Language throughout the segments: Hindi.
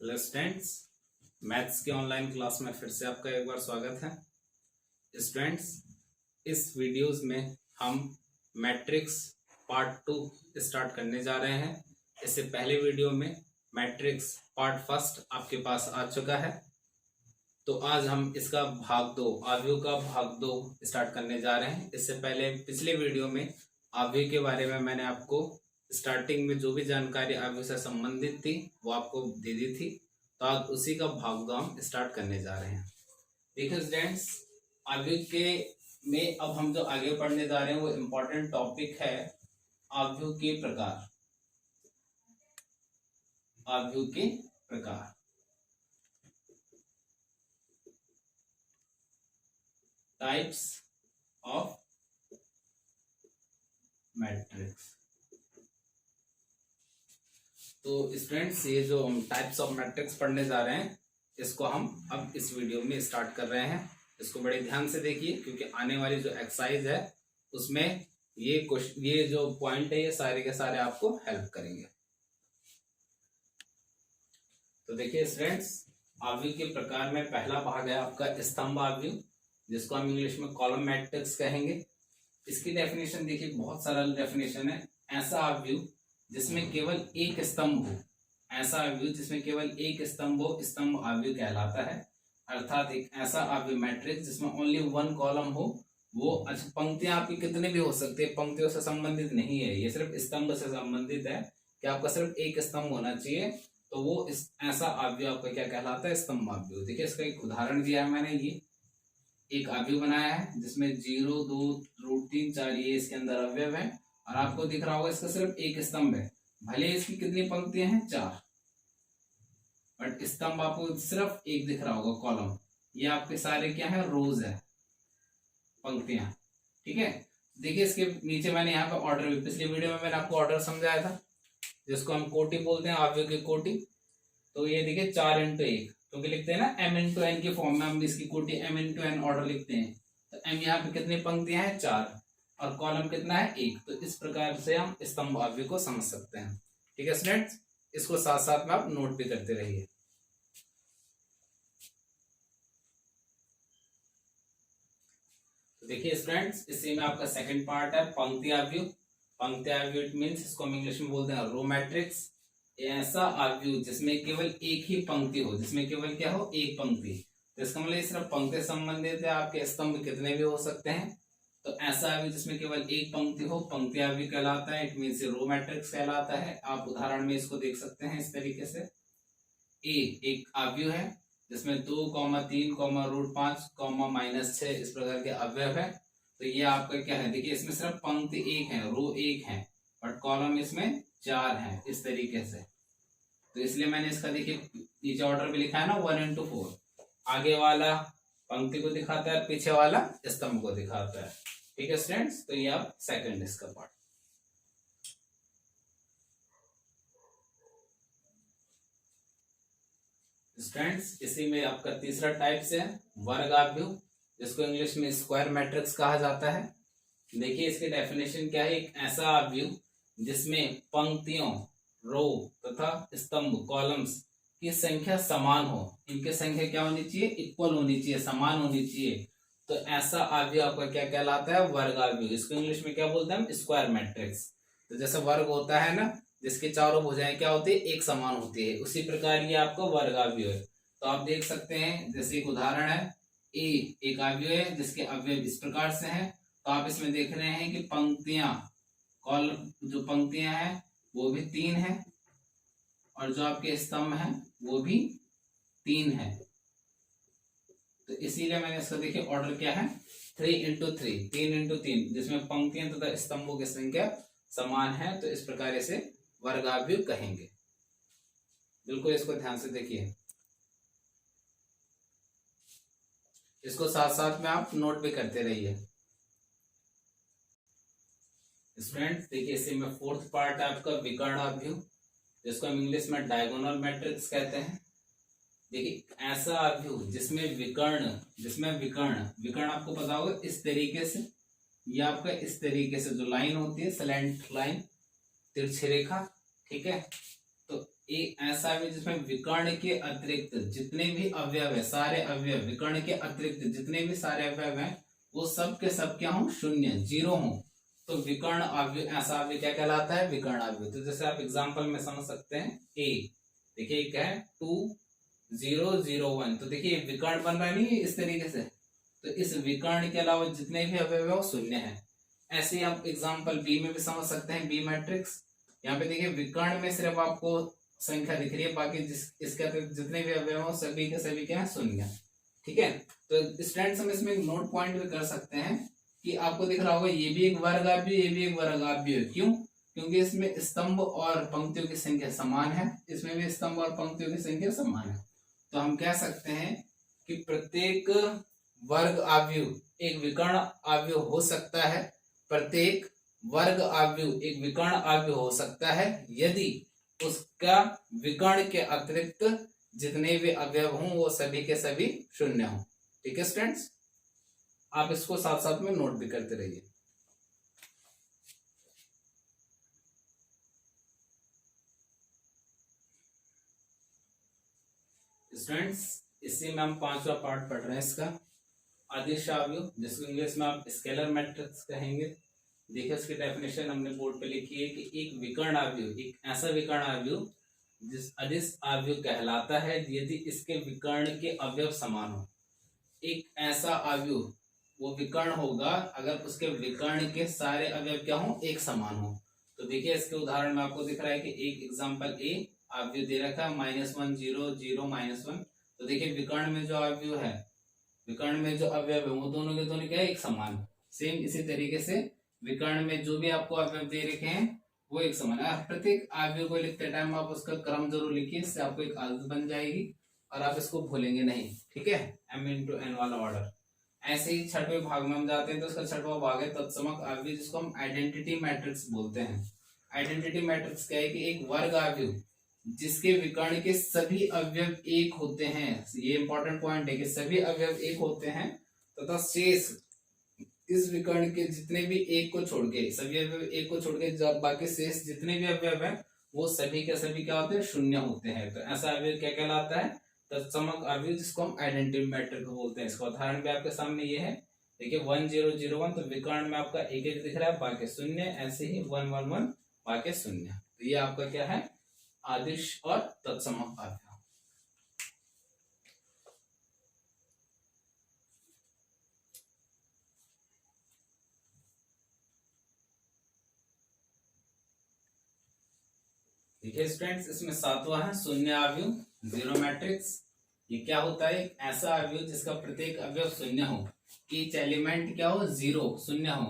हेलो स्टूडेंट्स, मैथ्स के ऑनलाइन क्लास में फिर से आपका एक बार स्वागत है। स्टूडेंट्स, इस वीडियोस में हम मैट्रिक्स पार्ट 2 स्टार्ट करने जा रहे हैं। इससे पहले वीडियो में मैट्रिक्स पार्ट फर्स्ट आपके पास आ चुका है, तो आज हम इसका भाग 2 आव्यूह का भाग 2 स्टार्ट करने जा रहे हैं। इससे पहले पिछले वीडियो में आव्यूह के बारे में मैंने आपको स्टार्टिंग में जो भी जानकारी आव्यूह से संबंधित थी वो आपको दे दी थी, तो आज उसी का भाग 2 हम स्टार्ट करने जा रहे हैं। देखिए स्टूडेंट्स, आव्यूह के में अब हम जो आगे पढ़ने जा रहे हैं वो इम्पोर्टेंट टॉपिक है आव्यूह के प्रकार। आव्यूह के प्रकार, टाइप्स ऑफ मैट्रिक्स। तो स्टूडेंट्स, ये जो हम टाइप्स ऑफ मैट्रिक्स पढ़ने जा रहे हैं इसको हम अब इस वीडियो में स्टार्ट कर रहे हैं। इसको बड़े ध्यान से देखिए, क्योंकि आने वाली जो एक्सरसाइज है उसमें ये जो पॉइंट है ये सारे के सारे आपको हेल्प करेंगे। तो देखिए स्टूडेंट्स, आव्यूह के प्रकार में पहला भाग है आपका स्तंभ आव्यूह, जिसको हम इंग्लिश में कॉलम मैट्रिक्स कहेंगे। इसकी डेफिनेशन देखिए, बहुत सरल डेफिनेशन है। ऐसा आव्यूह जिसमें केवल एक स्तंभ हो, ऐसा आव्यूह जिसमें केवल एक स्तंभ हो, स्तंभ आव्यूह कहलाता है। अर्थात एक ऐसा आव्यूह मैट्रिक्स जिसमें ओनली वन कॉलम हो, वो अच्छा पंक्तियां आपकी कितने भी हो सकती है, पंक्तियों से संबंधित नहीं है, ये सिर्फ स्तंभ से संबंधित है कि आपका सिर्फ एक स्तंभ होना चाहिए। तो वो ऐसा आव्यूह आपका क्या कहलाता है, स्तंभ आव्यूह। देखिए इसका एक उदाहरण दिया है मैंने, ये एक आव्यूह बनाया है जिसमें 0, 2, रूट 3, 4 ये इसके अंदर अवयव है, और आपको दिख रहा होगा इसका सिर्फ एक स्तंभ है। भले इसकी कितनी पंक्तियां हैं, 4, बट स्तंभ आपको सिर्फ एक दिख रहा होगा, कॉलम। ये आपके सारे क्या है, रोज है, पंक्तियां। ठीक है, देखिए इसके नीचे मैंने यहाँ पे ऑर्डर भी, पिछली वीडियो में मैंने आपको ऑर्डर समझाया था, जिसको हम कोटि बोलते हैं, आव्यूह की कोटि। तो ये देखिए 4 इंटू 1, क्योंकि लिखते हैं ना m इंटू एन की फॉर्म में, हम इसकी कोटि m इंटू एन ऑर्डर लिखते हैं। तो m यहाँ पे कितनी पंक्तियां हैं, 4, और कॉलम कितना है, 1। तो इस प्रकार से हम स्तंभ आव्यूह को समझ सकते हैं। ठीक है स्टूडेंट्स, इसको साथ साथ में आप नोट भी करते रहिए। तो देखिए स्टूडेंट्स, इसी में आपका सेकंड पार्ट है पंक्ति आव्यूह। पंक्ति आव्यूह इट मींस, इसको हम इंग्लिश में बोलते हैं रो मैट्रिक्स। ऐसा आव्यूह जिसमें केवल एक ही पंक्ति हो, जिसमें केवल क्या हो, एक पंक्ति। तो इसका मतलब सिर्फ पंक्ति संबंधित है, आपके स्तंभ कितने भी हो सकते हैं। तो ऐसा आव्यूह जिसमें केवल एक पंक्ति हो, पंक्ति आव्यूह कहलाता है, इट मींस रो मैट्रिक्स कहलाता है। आप उदाहरण में इसको देख सकते हैं इस तरीके से। एक आव्यूह है जिसमें 2, 3, रूट 5, -6 इस प्रकार के अवयव है। तो ये आपका क्या है, देखिए इसमें सिर्फ पंक्ति एक है, रो एक है, बट कॉलम इसमें 4 है, इस तरीके से। तो इसलिए मैंने इसका देखिए नीचे ऑर्डर भी लिखा है ना, 1 इंटू 4। आगे वाला पंक्ति को दिखाता है, पीछे वाला स्तंभ को दिखाता है। ठीक है स्टूडेंट्स, तो ये आप सेकंड इसका पार्ट। स्टूडेंट्स, इसी में आपका तीसरा टाइप्स है वर्ग आव्यूह, जिसको इंग्लिश में स्क्वायर मैट्रिक्स कहा जाता है। देखिए इसकी डेफिनेशन क्या है, एक ऐसा आव्यूह जिसमें पंक्तियों, रो तथा स्तंभ, कॉलम्स की संख्या समान हो। इनकी संख्या क्या होनी चाहिए, इक्वल होनी चाहिए, समान होनी चाहिए। तो ऐसा आव्यूह आपका क्या कहलाता है, वर्ग आव्यूह। इसको इंग्लिश में क्या बोलते हैं हम, स्क्वायर मैट्रिक्स। तो जैसे वर्ग होता है ना, जिसके चारों भुजाएं क्या होती है, एक समान होती है, उसी प्रकार ये आपका वर्ग आव्यूह है। तो आप देख सकते हैं, जैसे एक उदाहरण है, एक आव्यूह है जिसके अवयव इस प्रकार से हैं। तो आप इसमें देख रहे हैं कि पंक्तियां, कॉलम जो पंक्तियां हैं वो भी 3 है, और जो आपके स्तंभ हैं वो भी 3 है। तो इसीलिए मैंने इसको देखिए ऑर्डर क्या है, 3 इंटू 3, 3 इंटू 3, जिसमें पंक्तियां तथा स्तंभों की संख्या समान है। तो इस प्रकार से वर्ग आव्यूह कहेंगे। बिल्कुल इसको ध्यान से देखिए, इसको साथ साथ में आप नोट भी करते रहिए। स्टूडेंट्स देखिए, इसी में फोर्थ पार्ट है आपका विकर्ण आव्यूह, जिसको हम इंग्लिश में डायगोनल मैट्रिक्स कहते हैं। देखिए ऐसा आव्यूह जिसमें विकर्ण आपको पता होगा इस तरीके से, ये आपका इस तरीके से जो लाइन होती है, स्लैंट लाइन, तिरछी रेखा। ठीक है, तो एक ऐसा अवयव जिसमें विकर्ण के अतिरिक्त जितने भी अवयव है, सारे अवयव विकर्ण के अतिरिक्त जितने भी सारे अवयव हैं वो सब के सब क्या हो, शून्य, जीरो हो, तो विकर्ण अवयव, ऐसा अवयव क्या कहलाता है, विकर्ण अवयव। तो जैसे आप एग्जांपल में समझ सकते हैं, ए देखिए क्या है 2 0 0 1, तो देखिए विकर्ण बन रहा नहीं इस तरीके से, तो इस विकर्ण के अलावा जितने भी अवयव है वो शून्य है। ऐसे ही आप एग्जांपल बी में भी समझ सकते हैं, बी मैट्रिक्स। यहाँ पे देखिए विकर्ण में सिर्फ आपको संख्या दिख रही है, बाकी इसके जितने भी अवयव हो सभी के सभी क्या है, शून्य। ठीक है, तो स्टूडेंट्स हम इसमें नोट पॉइंट भी कर सकते हैं कि आपको दिख रहा होगा ये भी एक वर्गाव्य, ये भी एक वर्गाव्य है। क्यों? क्योंकि इसमें स्तंभ और पंक्तियों की संख्या समान है, इसमें भी स्तंभ और पंक्तियों की संख्या समान है। तो हम कह सकते हैं कि प्रत्येक वर्ग आव्यूह एक विकर्ण आव्यूह हो सकता है, प्रत्येक वर्ग आव्यूह एक विकर्ण आव्यूह हो सकता है यदि उसका विकर्ण के अतिरिक्त जितने भी अवयव हों वो सभी के सभी शून्य हों। ठीक है स्टूडेंट्स, आप इसको साथ साथ में नोट भी करते रहिए। स्टूडेंट्स, इसी में हम 5वां पार्ट पढ़ रहे हैं इसका, अदिश अवयव, जिसको इंग्लिश में आप स्केलर मैट्रिक्स कहेंगे। देखिए उसकी डेफिनेशन हमने बोर्ड पे लिखी है कि एक विकर्ण अवयव, एक ऐसा विकर्ण अवयव जिस अदिश अवयव कहलाता है यदि इसके विकर्ण के अवयव समान हो। एक ऐसा अवयव वो विकर्ण होगा अगर उसके विकर्ण के सारे अवयव क्या हो, एक समान हो। तो देखिए इसके उदाहरण में आपको दिख रहा है कि एक एग्जांपल ए अवयव दे रखा है -1 0 0 -1। तो देखिए विकर्ण में जो अवयव है, विकर्ण में जो अवयव है वो दोनों के दोनों क्या है, एक समान। सेम इसी तरीके से विकर्ण में जो भी आपको अवयव दे रखे हैं वो एक समान है। प्रत्येक अवयव को लिखते टाइम आप उसका क्रम जरूर लिखिए, इससे आपको एक आदत बन जाएगी और आप इसको भूलेंगे नहीं। ठीक है, m×n वाला ऑर्डर। ऐसे ही छठवें भाग में हम जाते हैं, तो उसका छठवां भाग है तत्समक अवयव, जिसको हम आइडेंटिटी मैट्रिक्स बोलते हैं। आइडेंटिटी मैट्रिक्स क्या है कि एक वर्ग अवयव जिसके विकर्ण के सभी अवयव एक होते हैं, ये इंपॉर्टेंट पॉइंट है कि सभी अवयव एक होते हैं तथा शेष इस विकर्ण के जितने भी एक को छोड़ के, सभी अवयव एक को छोड़ के जब बाकी शेष जितने भी अवयव हैं वो सभी के सभी क्या होते हैं, शून्य होते हैं। तो ऐसा अवयव क्या कहलाता है, तत्समक अवयव, जिसको हम आइडेंटिटी मैट्रिक्स बोलते हैं। इसका उदाहरण भी आपके सामने ये है, देखिए 1 0 0 1, तो विकर्ण में आपका एक एक दिख रहा है, बाकी शून्य। ऐसे ही 1 1 1, बाकी शून्य। तो ये आपका क्या है, आदिश और तत्समक अवयव। देखिए स्टूडेंट्स, इसमें सातवां है शून्य अवयव, जीरो मैट्रिक्स। ये क्या होता है, एक ऐसा अवयव जिसका प्रत्येक अवयव शून्य हो, ईच एलिमेंट क्या हो, जीरो, शून्य हो,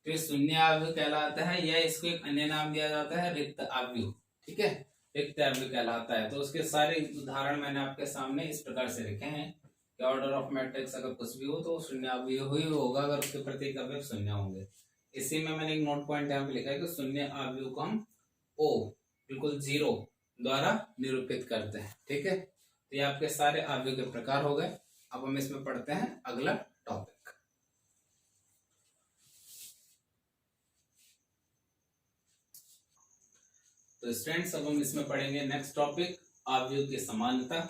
तो ये शून्य अवयव कहलाता है, या इसको एक अन्य नाम दिया जाता है रिक्त अवयव। ठीक है, रिक्त अवयव कहलाता है। तो उसके सारे उदाहरण मैंने आपके सामने इस प्रकार से लिखे हैं कि ऑर्डर ऑफ मैट्रिक्स अगर कुछ भी हो तो शून्य अवयव ही होगा अगर उसके प्रत्येक अवयव शून्य होंगे। इसी में मैंने एक नोट पॉइंट यहाँ पे लिखा है कि शून्य अवयव को हम ओ बिल्कुल जीरो द्वारा निरूपित करते हैं। ठीक है, तो ये आपके सारे अवयव के प्रकार हो गए। अब हम इसमें पढ़ते हैं अगला टॉपिक। तो स्टूडेंट्स, अब हम इसमें पढ़ेंगे नेक्स्ट टॉपिक, अवयव की समानता,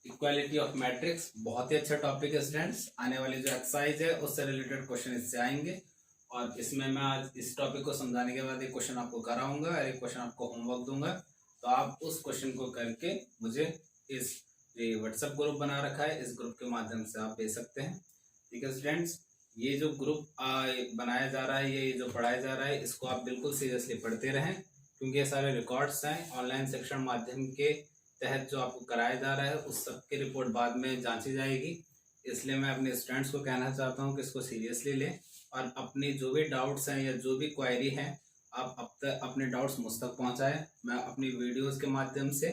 इक्वालिटी ऑफ मैट्रिक्स। बहुत ही अच्छा टॉपिक है स्टूडेंट्स, आने वाली जो एक्सरसाइज है उससे रिलेटेड क्वेश्चन इससे आएंगे। और इसमें मैं आज इस टॉपिक को समझाने के बाद एक क्वेश्चन आपको कराऊंगा और एक क्वेश्चन आपको होमवर्क दूंगा, तो आप उस क्वेश्चन को करके मुझे इस ये व्हाट्सएप ग्रुप बना रखा है, इस ग्रुप के माध्यम से आप भेज सकते हैं। ठीक है स्टूडेंट्स, ये जो ग्रुप बनाया जा रहा है, ये जो पढ़ाया जा रहा है, इसको आप बिल्कुल सीरियसली पढ़ते रहें, क्योंकि ये सारे रिकॉर्ड्स हैं ऑनलाइन शिक्षण माध्यम के तहत जो आपको कराया जा रहा है उस सब की रिपोर्ट बाद में जांची जाएगी। इसलिए मैं अपने स्टूडेंट्स को कहना चाहता हूँ कि इसको सीरियसली लें और अपने जो भी डाउट्स हैं या जो भी क्वेरी है आप अब तक अपने डाउट्स मुझ तक पहुँचाएँ। मैं अपनी वीडियोज़ के माध्यम से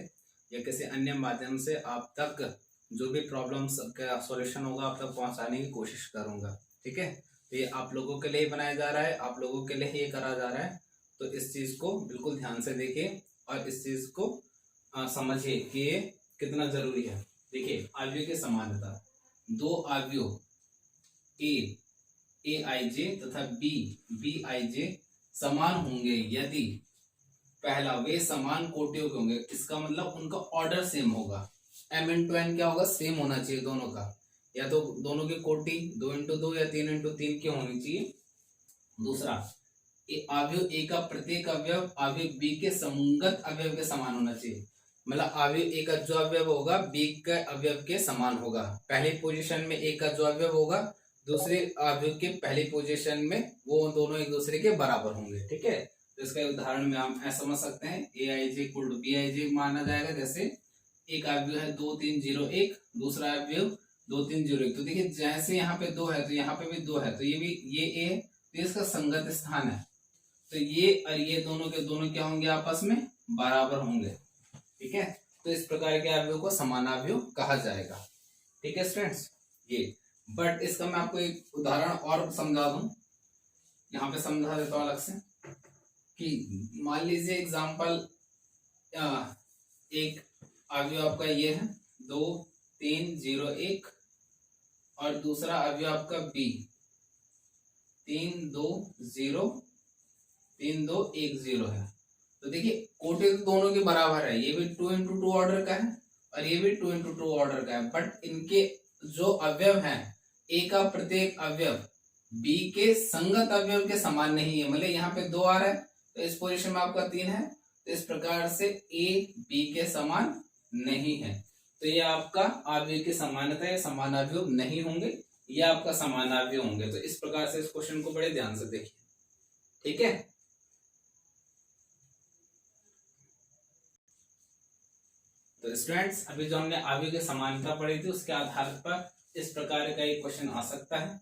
या किसी अन्य माध्यम से आप तक जो भी प्रॉब्लम्स का सॉल्यूशन होगा आप तक पहुँचाने की कोशिश करूँगा। ठीक है, तो ये आप लोगों के लिए ही बनाया जा रहा है, आप लोगों के लिए ही ये करा जा रहा है, तो इस चीज़ को बिल्कुल ध्यान से देखिए और इस चीज़ को समझिए कि ये कितना जरूरी है। देखिए अवयव की समानता, दो अवयव ए आई जे तथा बी आई जे समान होंगे यदि पहला वे समान कोटियों के होंगे, इसका मतलब उनका ऑर्डर सेम होगा। m इंटू n क्या होगा, सेम होना चाहिए दोनों का, या तो दोनों की कोटि 2 इंटू 2 या 3 इंटू 3 की होनी चाहिए। दूसरा, अवयव ए का प्रत्येक अवयव अवयव बी के संगत अवयव के समान होना चाहिए, मतलब अवयव ए का जो अवयव होगा बी के अवयव के समान होगा। पहली पोजीशन में ए का जो अवयव होगा दूसरे अवयव के पहली पोजीशन में वो दोनों एक दूसरे के बराबर होंगे। ठीक है, तो इसका उदाहरण में हम ऐसा समझ सकते हैं, ए आई J equal to B I जे माना जाएगा। जैसे एक अवयव है 2 3 0 1, दूसरा अवयव 2 3 0 1, तो देखिए जैसे यहाँ पे 2 है तो यहाँ पे भी 2 है, तो ये भी ये ए है, तो इसका संगत स्थान है, तो ये और ये दोनों के दोनों क्या होंगे, आपस में बराबर होंगे। ठीक है, तो इस प्रकार के अवयव को समानावयव कहा जाएगा। ठीक है स्टूडेंट्स, ये बट इसका मैं आपको एक उदाहरण और समझा दूं, यहाँ पे समझा देता हूँ अलग से, कि मान लीजिए एग्जांपल एक अवयव आपका ये है 2 3 0 1 और दूसरा अवयव आपका बी 3 2 0 3 2 1 0 है। तो देखिए कोटि तो दोनों के बराबर है, ये भी 2 इंटू 2 ऑर्डर का है और ये भी 2 इंटू 2 ऑर्डर का है, बट इनके जो अवयव हैं ए का प्रत्येक अवयव बी के संगत अवयव के समान नहीं है, मतलब यहाँ पे 2 आ रहा है तो इस पोजीशन में आपका 3 है, तो इस प्रकार से ए बी के समान नहीं है, तो ये आपका अवयव की समानता है, समान अवयव नहीं होंगे, ये आपका समान अवयव होंगे। तो इस प्रकार से इस क्वेश्चन को बड़े ध्यान से देखिए। ठीक है, तो स्टूडेंट्स अभी जो हमने अवयव की समानता पढ़ी थी उसके आधार पर इस प्रकार का एक क्वेश्चन आ सकता है।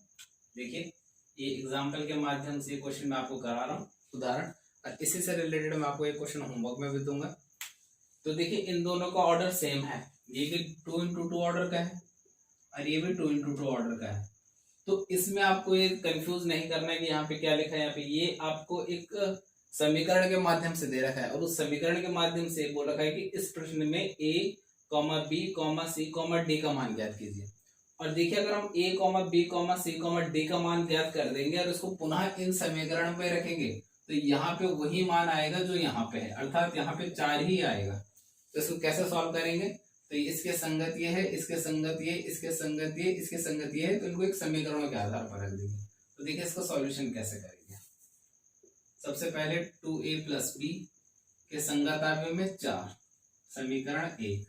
देखिए ये एग्जाम्पल के माध्यम से क्वेश्चन मैं आपको करा रहा हूँ उदाहरण, और इसी से रिलेटेड मैं आपको एक क्वेश्चन होमवर्क में भी दूंगा। तो देखिए इन दोनों का ऑर्डर सेम है, ये भी 2 इंटू 2 ऑर्डर का है और ये भी 2 इंटू 2 ऑर्डर का है, तो इसमें आपको ये कंफ्यूज नहीं करना है कि यहाँ पे क्या लिखा है, यहाँ पे ये आपको एक समीकरण के माध्यम से दे रखा है और उस समीकरण के माध्यम से बोल रखा है कि इस प्रश्न में a, b, c, d का मान ज्ञात कीजिए। और देखिए अगर हम a, b, c, d का मान ज्ञात कर देंगे और इसको पुनः इन समीकरण में रखेंगे तो यहाँ पे वही मान आएगा जो यहाँ पे है, अर्थात यहाँ पे 4 ही आएगा। तो इसको कैसे सॉल्व करेंगे, तो इसके संगत ये है, इसके संगत ये, इसके संगत ये, इसके संगत ये है, तो इनको एक समीकरणों के आधार पर रख देंगे। तो देखिए इसका सॉल्यूशन कैसे करेंगे। सबसे पहले 2a प्लस बी के संगत अवयव में 4, समीकरण 1।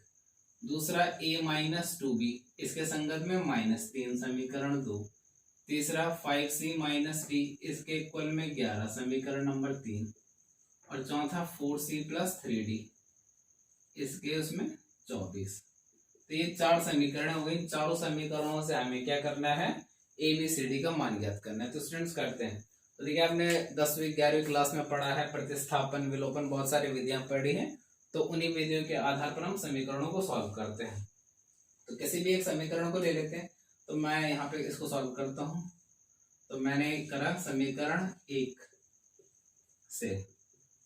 दूसरा a माइनस 2b, इसके संगत में -3, समीकरण 2। तीसरा 5c माइनस d, इसके इक्वल में 11, समीकरण नंबर 3। और चौथा 4c प्लस 3d, इसके उसमें 24। तो ये 4 समीकरण हो गई। चारों समीकरणों से हमें क्या करना है, ABCD का मान ज्ञात करना है। तो स्टूडेंट्स करते हैं। तो देखिए आपने 10वीं 11वीं क्लास में पढ़ा है प्रतिस्थापन, विलोपन, बहुत सारी विधियां पढ़ी हैं, तो उन्हीं विधियों के आधार पर हम समीकरणों को सॉल्व करते हैं। तो किसी भी एक समीकरण को ले लेते हैं, तो मैं यहाँ पे इसको सॉल्व करता हूँ। तो मैंने करा समीकरण 1 से,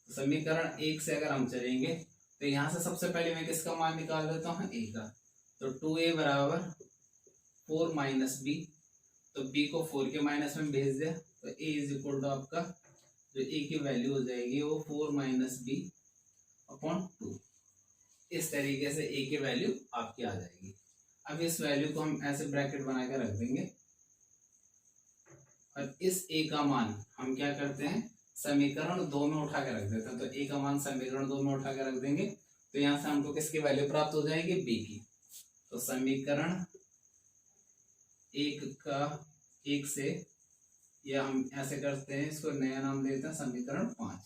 समीकरण 1 से अगर हम चलेंगे तो यहाँ से सबसे पहले मैं किसका मान निकाल देता हूँ, a का। तो 2a बराबर 4 माइनस बी, तो b को 4 के माइनस में भेज दिया, तो a इज इक्वल टू आपका जो a की वैल्यू हो जाएगी वो 4 माइनस बी अपॉन 2। इस तरीके से a की वैल्यू आपकी आ जाएगी। अब इस वैल्यू को हम ऐसे ब्रैकेट बना के रख देंगे और इस a का मान हम क्या करते हैं, समीकरण 2 में उठा के रख देते हैं। तो a का मान समीकरण 2 में उठा के रख देंगे, तो यहाँ से हमको किसकी वैल्यू प्राप्त हो जाएगी, b की। तो समीकरण 1 से या हम ऐसे करते हैं, इसको नया नाम देते हैं समीकरण 5।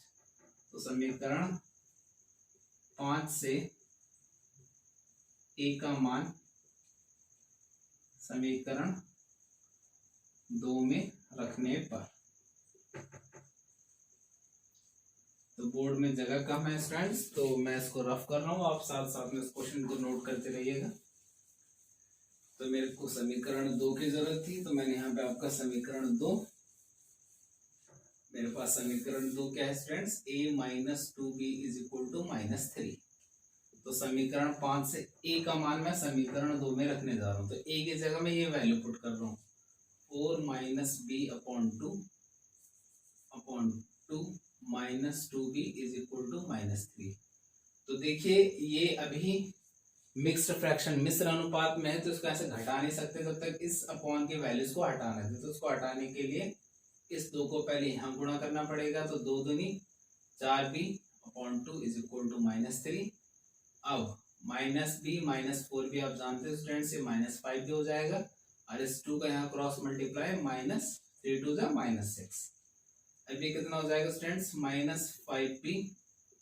तो समीकरण 5 से a का मान समीकरण 2 में रखने पर, तो बोर्ड में जगह कम है स्टूडेंट्स, तो मैं इसको रफ कर रहा हूँ, आप साथ साथ में इस क्वेश्चन को नोट करते रहिएगा। तो मेरे को समीकरण 2 की जरूरत थी, तो मैंने यहाँ पे आपका समीकरण 2, मेरे पास समीकरण 2 क्या है students, a minus 2b is equal to -3। तो समीकरण 5 से a का मान मैं समीकरण 2 में रखने जा रहा हूँ, तो a की जगह में ये वैल्यू पुट कर रहा हूँ, 4 minus B upon 2 -2b is equal to -3। तो देखिए ये अभी मिक्स्ड फ्रैक्शन मिश्र अनुपात में है, तो इसको ऐसे घटा नहीं सकते जब तक इस अपॉन की वैल्यूज को हटाना है। तो उसको हटाने के लिए इस 2 को पहले यहाँ गुणा करना पड़ेगा, तो 2 दूनी 4b upon 2 is equal to -3। अब -b -4b आप जानते हैं स्टूडेंट्स, ये -5 भी हो जाएगा, और इस 2 का यहाँ क्रॉस मल्टीप्लाई, -3 2 जा -6। अब ये कितना हो जाएगा students, -5b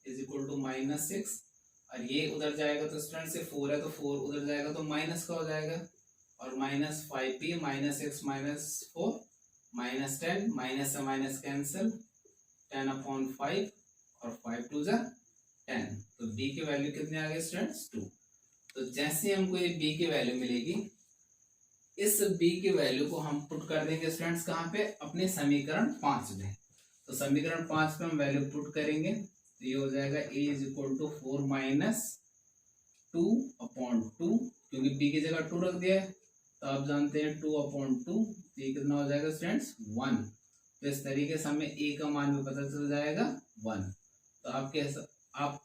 is equal to -6, और ये उधर जाएगा तो स्टूडेंट्स ये 4 है, तो 4 उधर जाएगा तो माइनस का हो जाएगा, और -5b -6 -4 -10, माइनस से माइनस कैंसिल, 10/5 और 5 2 जा 10। तो b की वैल्यू कितनी आ गई स्टूडेंट्स, 2। तो जैसे हमको ये b की वैल्यू मिलेगी, इस b की वैल्यू को हम पुट कर देंगे स्टूडेंट्स कहाँ पे, अपने समीकरण 5 में। तो समीकरण 5 पे हम वैल्यू पुट करेंगे, तो ये हो जाएगा a इज इक्वल टू 4 - 2/2, क्योंकि b की जगह 2 रख दिया है, तो आप जानते हैं 2/2, ये कितना हो जाएगा स्टूडेंट्स, 1। तो इस तरीके से हमें a का मान भी पता चल जाएगा 1। तो आप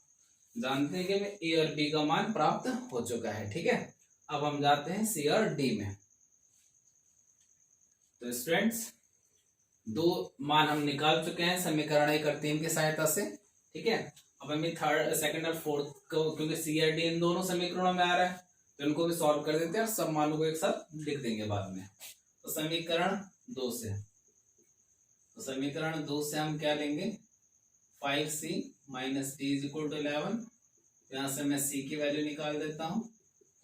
जानते हैं कि हमें a और b का मान प्राप्त हो चुका है। ठीक है, अब हम जाते हैं c और d में। तो स्टूडेंट्स 2 मान हम निकाल चुके हैं समीकरण 1 और 3 की सहायता से। ठीक है, अब हमें थर्ड, सेकंड और फोर्थ को, क्योंकि सी और डी इन दोनों समीकरणों में आ रहा है, तो इनको भी सॉल्व कर देते हैं और सब मानों को एक साथ लिख देंगे बाद में। तो समीकरण 2 से, हम क्या लेंगे, 5c - d is equal to 11। यहाँ से मैं c की वैल्यू निकाल देता हूँ,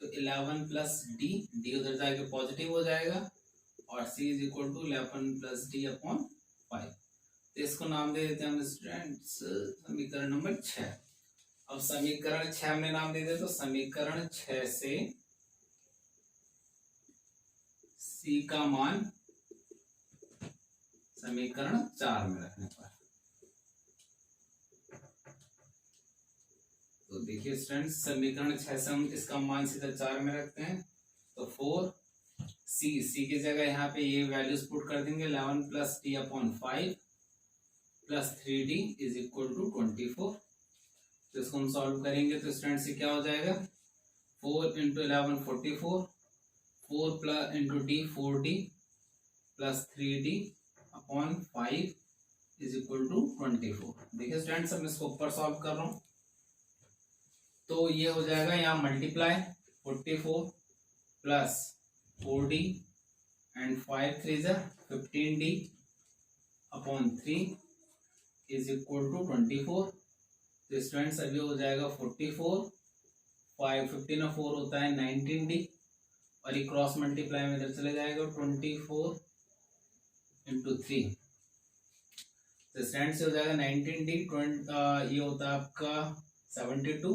तो 11 प्लस d उधर जाके पॉजिटिव हो जाएगा, और c is equal to 11 plus d upon 5। तो इसको नाम दे देते हैं हम स्टूडेंट्स समीकरण नंबर 6। अब समीकरण 6 हमने नाम दे दिया, तो समीकरण 6 से c का मान समीकरण 4 में रखने पर, तो देखिए स्टूडेंट्स समीकरण 6 से हम इसका मान सीधा 4 में रखते हैं, तो 4c की जगह यहाँ पे ये वैल्यूज पुट कर देंगे, 11 plus d upon 5 plus 3d is equal to 24। तो इसको हम सॉल्व करेंगे, तो स्टूडेंट्स ये क्या हो जाएगा, 4 into 11 44, 4 plus into d 4d plus 3d upon 5 is equal to 24। देखिए स्टूडेंट्स अब मैं इसको ऊपर सॉल्व कर रहा हूँ, तो ये हो जाएगा यहाँ मल्टीप्लाई 44 प्लस 4d एंड 5 3 जा 15d upon 3 is equal to 24। तो स्टूडेंट्स अभी हो जाएगा 44, 5 15 और 4 होता है 19d, और ये क्रॉस मल्टीप्लाई में इधर चले जाएगा 24 इंटू 3। तो स्टूडेंट्स हो जाएगा 19d, ये होता है आपका 72,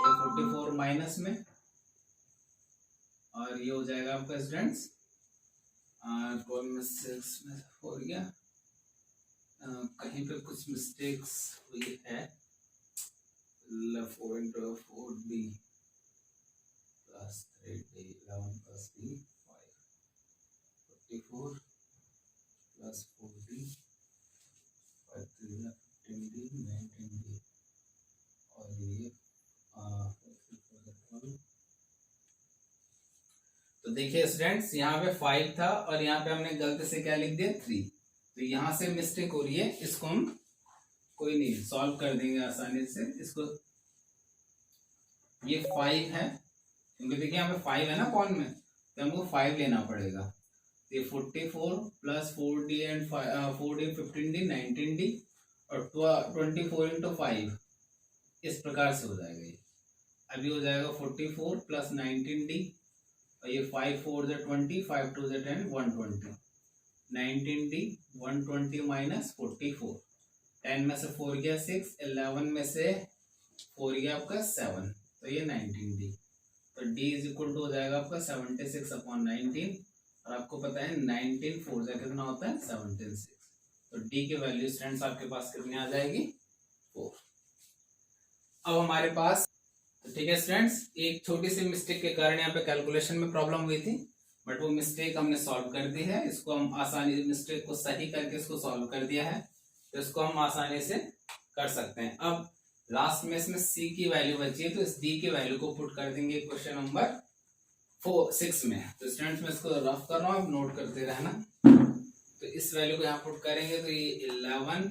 44 माइनस में, और ये हो जाएगा आपका स्टूडेंट्स 6 में हो गया, कहीं पे कुछ मिस्टेक्स हुई है, 4 into 4d plus 3d 11 plus d 5 44 plus 4d 5 3 15d 19d, और ये तो देखिए स्टूडेंट्स यहाँ पे 5 था और यहाँ पे हमने गलती से क्या लिख दिया 3, तो यहाँ से मिस्टेक हो रही है, इसको हम कोई नहीं सॉल्व कर देंगे आसानी से। इसको ये 5 है, क्योंकि देखिए यहाँ पे 5 है ना कॉन में, तो हमको 5 लेना पड़ेगा। ये 44 plus 4d and 4d 15d 19d और 24 इंटू 5 इस प्रकार से हो जाएगा। ये अभी हो जाएगा 44 प्लस 19d, और ये 5 4 से 20, 5 2 से 10, 120, 19d 120 माइनस 44, 10 में से 4 गया 6, 11 में से 4 गया आपका 7, तो ये 19d। तो d इज इक्वल टू हो जाएगा आपका 76 अपॉन 19, और आपको पता है 19 4 से कितना होता है 76, तो d की वैल्यू स्टूडेंट्स आपके पास कितनी आ जाएगी 4। अब हमारे पास ठीक है स्टूडेंट्स, एक छोटी सी मिस्टेक के कारण यहाँ पे कैलकुलेशन में प्रॉब्लम हुई थी, बट वो मिस्टेक हमने सॉल्व कर दी है। इसको हम आसानी से मिस्टेक को सही करके इसको सॉल्व कर दिया है। तो इसको हम आसानी से कर सकते हैं। अब लास्ट में इसमें सी की वैल्यू बची है, तो इस डी की वैल्यू को पुट कर देंगे क्वेश्चन नंबर 6 में। तो स्टूडेंट्स मैं इसको रफ कर रहा हूँ, आप नोट करते रहना। तो इस वैल्यू को यहाँ पुट करेंगे तो ये 11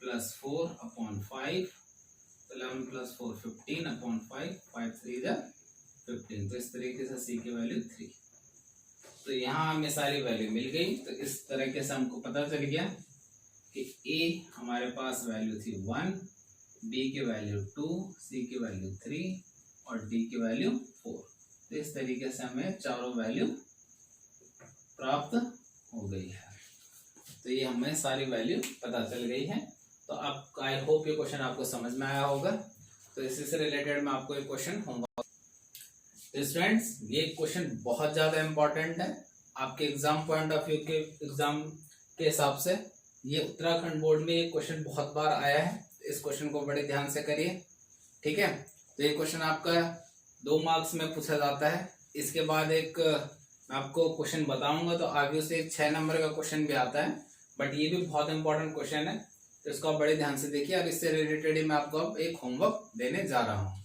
+ 4 अपॉन 5, 11 + 4 15 अपॉन 5, 5 3 = 15। तो इस तरीके से सी की वैल्यू 3। तो यहाँ हमें सारी वैल्यू मिल गई। तो इस तरीके से हमको पता चल गया कि ए हमारे पास वैल्यू थी 1, बी की वैल्यू 2, सी की वैल्यू 3 और डी की वैल्यू 4। तो इस तरीके से हमें चारों वैल्यू प्राप्त हो गई है। तो ये हमें सारी वैल्यू पता चल गई है। तो आप आई होप ये क्वेश्चन आपको समझ में आया होगा। तो इसी से रिलेटेड मैं आपको एक क्वेश्चन होगा। तो स्टूडेंट्स ये क्वेश्चन बहुत ज्यादा इंपॉर्टेंट है आपके एग्जाम पॉइंट ऑफ व्यू के एग्जाम के हिसाब से। ये उत्तराखंड बोर्ड में ये क्वेश्चन बहुत बार आया है। इस क्वेश्चन को बड़े ध्यान से करिए, ठीक है। तो ये क्वेश्चन आपका 2 मार्क्स में पूछा जाता है। इसके बाद एक मैं आपको क्वेश्चन बताऊंगा, तो आगे से एक 6 नंबर का क्वेश्चन भी आता है, बट ये भी बहुत इंपॉर्टेंट क्वेश्चन है। तो इसको आप बड़े ध्यान से देखिए। और इससे रिलेटेड ही मैं आपको अब एक होमवर्क देने जा रहा हूँ,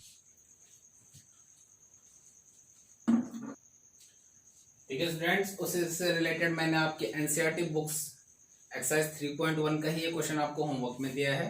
ठीक है स्टूडेंट्स। उससे रिलेटेड मैंने आपकी एनसीईआरटी बुक्स एक्सरसाइज 3.1 का ही ये क्वेश्चन आपको होमवर्क में दिया है।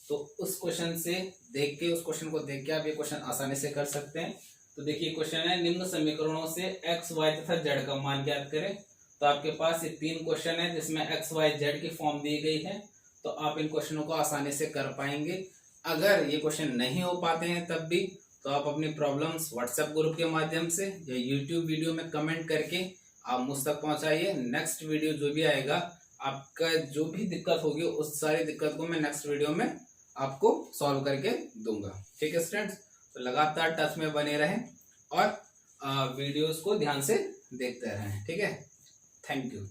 तो उस क्वेश्चन से देख के, उस क्वेश्चन को देख के आप ये क्वेश्चन आसानी से कर सकते हैं। तो देखिए क्वेश्चन है, निम्न समीकरणों से एक्स वाई तथा जेड का मान ज्ञात करें। तो आपके पास ये 3 क्वेश्चन है जिसमें एक्स वाई जेड की फॉर्म दी गई है। तो आप इन क्वेश्चनों को आसानी से कर पाएंगे। अगर ये क्वेश्चन नहीं हो पाते हैं तब भी तो आप अपनी प्रॉब्लम्स व्हाट्सएप ग्रुप के माध्यम से या यूट्यूब वीडियो में कमेंट करके आप मुझ तक पहुंचाइए। नेक्स्ट वीडियो जो भी आएगा, आपका जो भी दिक्कत होगी उस सारी दिक्कत को मैं नेक्स्ट वीडियो में आपको सॉल्व करके दूंगा, ठीक है स्टूडेंट्स। तो लगातार टच में बने रहें और वीडियोस को ध्यान से देखते रहें, ठीक है। Thank you.